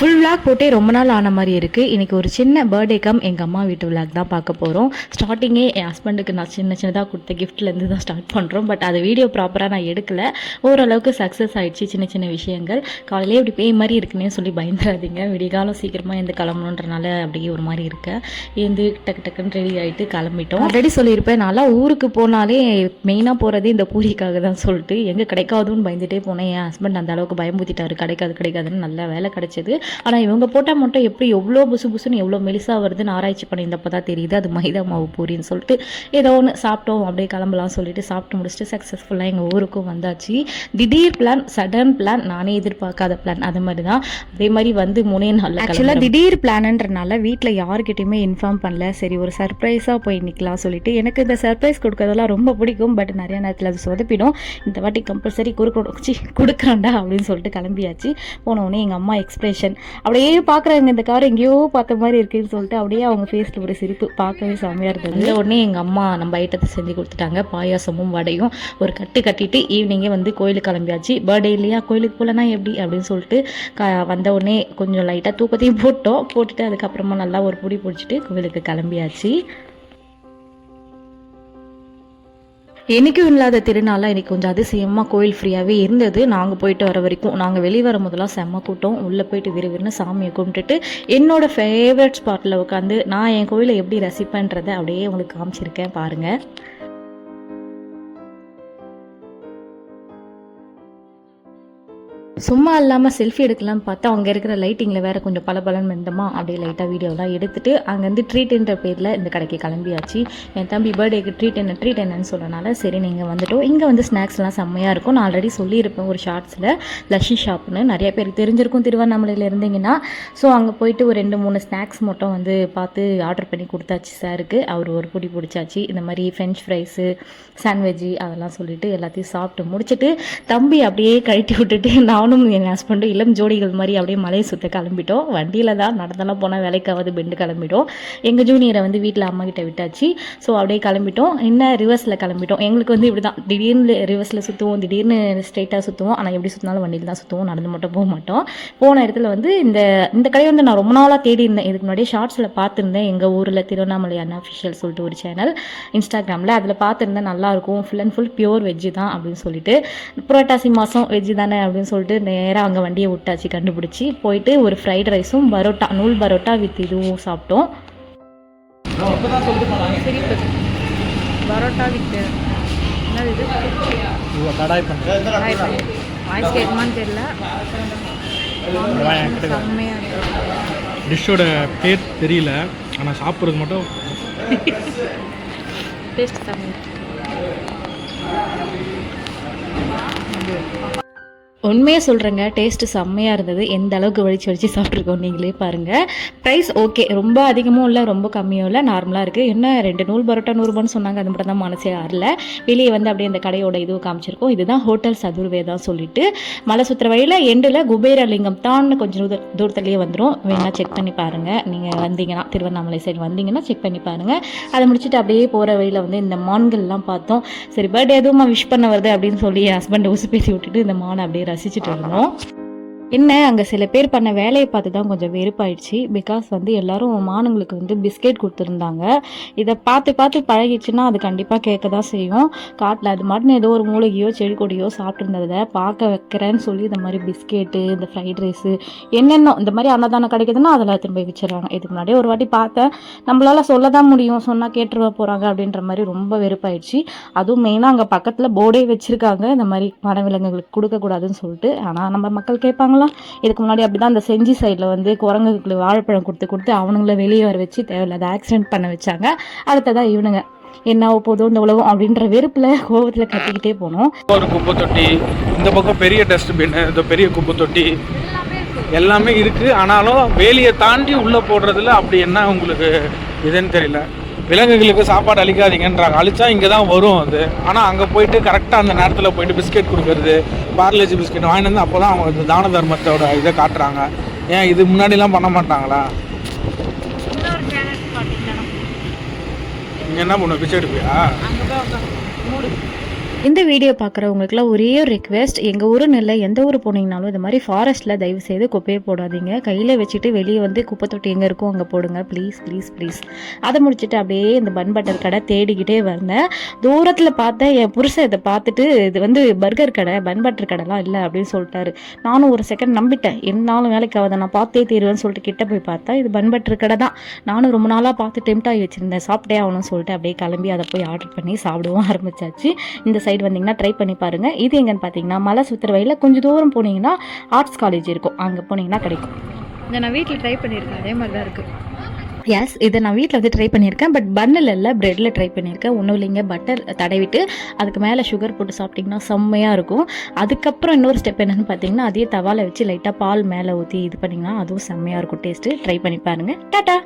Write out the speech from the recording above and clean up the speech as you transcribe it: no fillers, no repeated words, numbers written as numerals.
Full vlog போட்டே ரொம்ப நாள் ஆன மாதிரி இருக்குது. இன்றைக்கி ஒரு சின்ன பர்த்டே எங்கள் அம்மா வீட்டு விளாக் தான் பார்க்க போகிறோம். ஸ்டார்டிங்கே என் ஹஸ்பண்டுக்கு நான் சின்னதாக கொடுத்த கிஃப்ட்லேருந்து தான் ஸ்டார்ட் பண்ணுறோம். பட் அது வீடியோ ப்ராப்பராக நான் எடுக்கலை. ஓரளவுக்கு சக்ஸஸ் ஆகிடுச்சு. சின்ன விஷயங்கள் காலையிலே இப்படி பேய் மாதிரி இருக்குன்னே சொல்லி பயந்துடாதீங்க. விடிகாலம் சீக்கிரமாக எந்த கிளம்பணுன்றனால அப்படியே ஒரு மாதிரி இருக்கேன். ஏந்து டக்குன்னு ரெடி ஆகிட்டு கிளம்பிட்டோம். ஆல்ரெடி சொல்லியிருப்பேன், நல்லா ஊருக்கு போனாலே மெயினாக போகிறதே இந்த பூரிக்காக தான் சொல்லிட்டு எங்கே கிடைக்காதுன்னு பயந்துகிட்டே போனேன். என் ஹஸ்பண்ட் அந்த அளவுக்கு பயம்பூத்திட்டாரு, கிடைக்காதுன்னு. நல்ல வேலை கிடைச்சது. ஆனால் இவங்க போட்டால் மட்டும் எப்படி எவ்வளோ புசுன்னு எவ்வளோ மெலிசா வருதுன்னு ஆராய்ச்சி பண்ணியிருந்தப்போ தான் தெரியுது அது மைதா மாவு பூரின்னு சொல்லிட்டு. ஏதோ ஒன்று சாப்பிட்டோம், அப்படியே கிளம்பலாம் சொல்லிட்டு சாப்பிட்டு முடிச்சுட்டு சக்ஸஸ்ஃபுல்லாக எங்கள் ஊருக்கும் வந்தாச்சு. திடீர் பிளான், சடன் பிளான், நானே எதிர்பார்க்காத பிளான். அது மாதிரி தான். அதே மாதிரி வந்து 3 நாள் ஆக்சுவலாக திடீர் பிளான்ன்றனால வீட்டில் யாருக்கிட்டையுமே இன்ஃபார்ம் பண்ணல. சரி ஒரு சர்ப்ரைஸாக போய் நிற்கலாம் சொல்லிட்டு. எனக்கு இந்த சர்ப்ரைஸ் கொடுக்கறதெல்லாம் ரொம்ப பிடிக்கும். பட் நிறைய நேரத்தில் அது சொதப்பிடும். இந்த வாட்டி கம்பல்சரி கொடுக்குறாண்டா அப்படின்னு சொல்லிட்டு கிளம்பியாச்சு. போனவுடனே எங்கள் அம்மா எக்ஸ்பிரஷன் அப்படியே பார்க்குறாங்க, இந்த கார் எங்கேயோ பார்த்த மாதிரி இருக்குன்னு சொல்லிட்டு அப்படியே அவங்க ஃபேஸில் ஒரு சிரிப்பு பார்க்கவே செம்மையாக இருந்தது. இந்த உடனே எங்கள் அம்மா நம்ம ஐட்டத்தை செஞ்சு கொடுத்துட்டாங்க. பாயாசமும் வடையும் ஒரு கட்டிட்டு ஈவினிங்கே வந்து கோயிலுக்கு கிளம்பியாச்சு. பர்த்டே இல்லையா, கோயிலுக்கு போகலன்னா எப்படி அப்படின்னு சொல்லிட்டு வந்த உடனே கொஞ்சம் லைட்டாக தூக்கத்தையும் போட்டுட்டு அதுக்கப்புறமா நல்லா ஒரு புடி பிடிச்சிட்டு கோயிலுக்கு கிளம்பியாச்சு. என்றைக்கும் இல்லாத திருநாளாக இன்றைக்கி கொஞ்சம் அதிசயமாக கோயில் ஃப்ரீயாகவே இருந்தது. நாங்கள் போயிட்டு வர வரைக்கும், நாங்கள் வெளியே வரும் போதெல்லாம் செம்ம கூட்டம். உள்ளே போயிட்டு விறுவிறுன்னு சாமியை கும்பிட்டுட்டு என்னோடய ஃபேவரட் ஸ்பாட்டில் உட்காந்து நான் என் கோயிலை எப்படி ரசிப்பேன்றதை அப்படியே உங்களுக்கு காமிச்சிருக்கேன் பாருங்கள். சும்மா இல்லாமல் செல்ஃபி எடுக்கலாம்னு பார்த்தா அங்கே இருக்கிற லைட்டிங்கில் வேறு கொஞ்சம் பலபலன்னு இருந்தோமா, அப்படியே லைட்டாக வீடியோலாம் எடுத்துகிட்டு அங்கேருந்து ட்ரீட்ன்ற பேரில் இந்த கடைக்கு கிளம்பியாச்சு. என் தம்பி பர்த்டேக்கு ட்ரீட் என்னன்னு சொன்னனால சரி நீங்கள் வந்துட்டோம். இங்கே வந்து ஸ்நாக்ஸ்லாம் செம்மையாக இருக்கும். நான் ஆல்ரெடி சொல்லியிருப்பேன் ஒரு ஷார்ட்ஸில், லஸ்ஸி ஷாப்னு நிறைய பேருக்கு தெரிஞ்சிருக்கும் திருவண்ணாமலையில் இருந்தீங்கன்னா. ஸோ அங்கே போயிட்டு ஒரு 2-3 ஸ்நாக்ஸ் மட்டும் வந்து பார்த்து ஆர்டர் பண்ணி கொடுத்தாச்சு சாருக்கு. அவர் ஒரு புடி பிடிச்சாச்சு. இந்த மாதிரி ஃப்ரெஞ்ச் ஃப்ரைஸு, சாண்ட்விட்ஜு அதெல்லாம் சொல்லிவிட்டு எல்லாத்தையும் சாப்பிட்டு முடிச்சுட்டு தம்பி அப்படியே கழட்டி விட்டுட்டு நானும் என் ஹஸ்பண்டும் இளம் ஜோடிகள் மாதிரி அப்படியே மலையை சுற்ற கிளம்பிட்டோம். வண்டியில் தான், நடந்தெல்லாம் போனால் வேலைக்காவது பெண்டு கிளம்பிட்டோம். எங்கள் ஜூனியரை வந்து வீட்டில் அம்மா கிட்ட விட்டாச்சு. ஸோ அப்படியே கிளம்பிட்டோம். இன்னும் ரிவர்ஸில் கிளம்பிட்டோம். எங்களுக்கு வந்து இப்படி தான், திடீர்னு ரிவர்ஸில் சுற்றுவோம், திடீர்னு ஸ்ட்ரெயிட்டாக சுற்றுவோம். ஆனால் எப்படி சுற்றினாலும் வண்டியில் தான் சுற்றுவோம், நடந்து மட்டும் போக மாட்டோம். போன இடத்துல வந்து இந்த கடையை வந்து நான் ரொம்ப நாளாக தேடி இருந்தேன். இதுக்கு முன்னாடியே ஷார்ட்ஸில் பார்த்துருந்தேன். எங்கள் ஊரில் திருவண்ணாமலை அன்அஃபிஷியல் சொல்லிட்டு ஒரு சேனல் இன்ஸ்டாகிராமில், அதில் பார்த்துருந்தேன். நல்லாயிருக்கும், full and full pure veg தான் அப்படின்னு சொல்லிட்டு. புரட்டாசி மாதம் வெஜ்ஜு தானே அப்படின்னு சொல்லிட்டு நேராக அங்கே வண்டியை விட்டாச்சு. கண்டுபிடிச்சி போயிட்டு ஒரு ஃப்ரைட் ரைஸும் பரோட்டா, நூல் பரோட்டா வித் இதுவும் சாப்பிட்டோம். பரோட்டா வித் என்னது வாய்ஸ் கேட்குமான்னு தெரியல. டிஷ்ஷோட பேர் தெரியல, ஆனால் சாப்பிட்றது மட்டும் டேஸ்ட் செம்மையாக. உண்மையாக சொல்கிறேங்க, டேஸ்ட்டு செம்மையாக இருந்தது. எந்த அளவுக்கு வலிச்சு சாப்பிட்ருக்கோம் நீங்களே பாருங்கள். ப்ரைஸ் ஓகே, ரொம்ப அதிகமும் இல்லை ரொம்ப கம்மியும் இல்லை, நார்மலாக இருக்குது. என்ன 2 நூல் பரோட்டா 100 ரூபான்னு சொன்னாங்க. அது மட்டும் தான் மனசே ஆறல. வெளியே வந்து அப்படியே அந்த கடையோட இதுவும் காமிச்சிருக்கோம். இதுதான் ஹோட்டல் சதுர்வேதான் சொல்லிட்டு மலை சுற்றுற வழியில் எண்டில் குபேரலிங்கம் தான் கொஞ்சம் தூரத்துலேயே வந்துடும். வேணால் செக் பண்ணி பாருங்கள். நீங்கள் வந்தீங்கன்னா திருவண்ணாமலை சைடு வந்தீங்கன்னா செக் பண்ணி பாருங்கள். அதை முடிச்சுட்டு அப்படியே போகிற வழியில் வந்து இந்த மான்கள்லாம் பார்த்தோம். சரி பர்த்டே எதுவும் விஷ் பண்ண வருது அப்படின்னு சொல்லி என் ஹஸ்பண்டை உசு பேசி விட்டுட்டு இந்த மானை அப்படியே ரசிச்சுட்டு இருந்தோம். என்ன அங்கே சில பேர் பண்ண வேலையை பார்த்து தான் கொஞ்சம் வெறுப்பாயிடுச்சு. பிகாஸ் வந்து எல்லாரும் மானுங்களுக்கு வந்து பிஸ்கெட் கொடுத்துருந்தாங்க. இதை பார்த்து பழகிடுச்சுன்னா அது கண்டிப்பாக கேட்க தான் செய்யும். காட்டில் அது மட்டும் ஏதோ ஒரு மூலிகையோ செடி கொடியோ சாப்பிட்ருந்ததை பார்க்க வைக்கிறேன்னு சொல்லி இந்த மாதிரி பிஸ்கெட்டு, இந்த ஃப்ரைட் ரைஸு என்னென்ன இந்த மாதிரி அன்னதானம் கிடைக்குதுன்னா அதெல்லாம் திரும்ப வச்சிடறாங்க. இதுக்கு முன்னாடியே ஒரு வாட்டி பார்த்தேன். நம்மளால சொல்ல தான் முடியும், சொன்னால் கேட்டுருவா போகிறாங்க அப்படின்ற மாதிரி ரொம்ப வெறுப்பாயிடுச்சு. அதுவும் மெயினாக அங்கே பக்கத்தில் போர்டே வச்சுருக்காங்க, இந்த மாதிரி வனவிலங்குகளுக்கு கொடுக்கக்கூடாதுன்னு சொல்லிட்டு. ஆனால் நம்ம மக்கள் கேட்பாங்களா? இதுக்கு முன்னாடி அப்படிதான் அந்த செஞ்சி சைடில் வந்து குரங்குகளுக்கு வாழைப்பழம் கொடுத்து அவனுங்களை வெளியே வர வச்சு தேவையில்லாத ஆக்சிடென்ட் பண்ண வச்சாங்க. அடுத்ததான் இவனுங்க என்ன போதும் இந்த உலகம் அப்படின்ற வெறுப்பில் கோபத்தில் கத்திக்கிட்டே போனோம். ஒரு குப்பை தொட்டி, இந்த பக்கம் பெரிய டஸ்ட்பின், இந்த பெரிய குப்பை தொட்டி எல்லாமே இருக்குது. ஆனாலும் வேலியை தாண்டி உள்ளே போடுறதுல அப்படி என்ன உங்களுக்கு இதுன்னு தெரியல. விலங்குகளுக்கு சாப்பாடு அளிக்காதீங்கன்றாங்க, அழிச்சா இங்கே தான் வரும் அது. ஆனால் அங்கே போயிட்டு கரெக்டாக அந்த நேரத்தில் போயிட்டு பிஸ்கெட் கொடுக்கறது, பார்லேஜி பிஸ்கெட் வாங்கிட்டு வந்து அப்போ தான் அவங்க தான தர்மத்தோட இதை காட்டுறாங்க. ஏன் இது முன்னாடிலாம் பண்ண மாட்டாங்களா? நீங்கள் என்ன பண்ணுவோம், பிச்சை எடுப்பியா? இந்த வீடியோ பார்க்குறவங்களுக்குலாம் ஒரே ஒரு ரெக்வெஸ்ட், எங்கள் ஊருன்னு இல்லை எந்த ஊர் போனீங்கனாலும் இந்த மாதிரி ஃபாரஸ்ட்டில் தயவு செய்து குப்பையை போடாதீங்க. கையில் வச்சுட்டு வெளியே வந்து குப்பை தொட்டி எங்கே இருக்கோ அங்கே போடுங்க ப்ளீஸ் ப்ளீஸ் ப்ளீஸ். அதை முடிச்சுட்டு அப்படியே இந்த பன் பட்டர் கடை தேடிக்கிட்டே வந்தேன். தூரத்தில் பார்த்தேன், என் புருஷன் இதை பார்த்துட்டு இது வந்து பர்கர் கடை பன் பட்டர் கடைலாம் இல்லை அப்படின்னு சொல்லிட்டாரு. நானும் ஒரு செகண்ட் நம்பிட்டேன், என்னாலும் வேலைக்கு ஆகாத நான் பார்த்தே தீருவேன்னு சொல்லிட்டு கிட்ட போய் பார்த்தா இது பன் பட்டர் கடை தான். நானும் ரொம்ப நாளாக பார்த்து டெம்ட் ஆகி வச்சுருந்தேன், சாப்பிட்டே ஆகணும்னு சொல்லிட்டு அப்படியே கிளம்பி அதை போய் ஆர்டர் பண்ணி சாப்பிடவும் ஆரம்பிச்சாச்சு. இந்த சைடு வந்தீங்கன்னா ட்ரை பண்ணி பாருங்கள். இது எங்கன்னு பார்த்தீங்கன்னா மலை சுற்றுற வழியில் கொஞ்சம் தூரம் போனீங்கன்னா ஆர்ட்ஸ் காலேஜ் இருக்கும், அங்கே போனீங்கன்னா கிடைக்கும். இதை நான் வீட்டில் ட்ரை பண்ணியிருக்கேன், அதே மாதிரி தான் இருக்குது. எஸ், இதை நான் வீட்டில் வந்து ட்ரை பண்ணியிருக்கேன், பட் பன்னில் இல்லை ப்ரெட்டில் ட்ரை பண்ணியிருக்கேன். ஒன்றும் இல்லைங்க, பட்டர் தடவிட்டு அதுக்கு மேலே சுகர் போட்டு சாப்பிட்டிங்கன்னா செம்மையாக இருக்கும். அதுக்கப்புறம் இன்னொரு ஸ்டெப் என்னென்னு பார்த்தீங்கன்னா அதே தவாவில் வச்சு லைட்டாக பால் மேலே ஊற்றி இது பண்ணிங்கன்னா அதுவும் செம்மையாக இருக்கும் டேஸ்ட்டு. ட்ரை பண்ணி பாருங்கள். டாட்டா.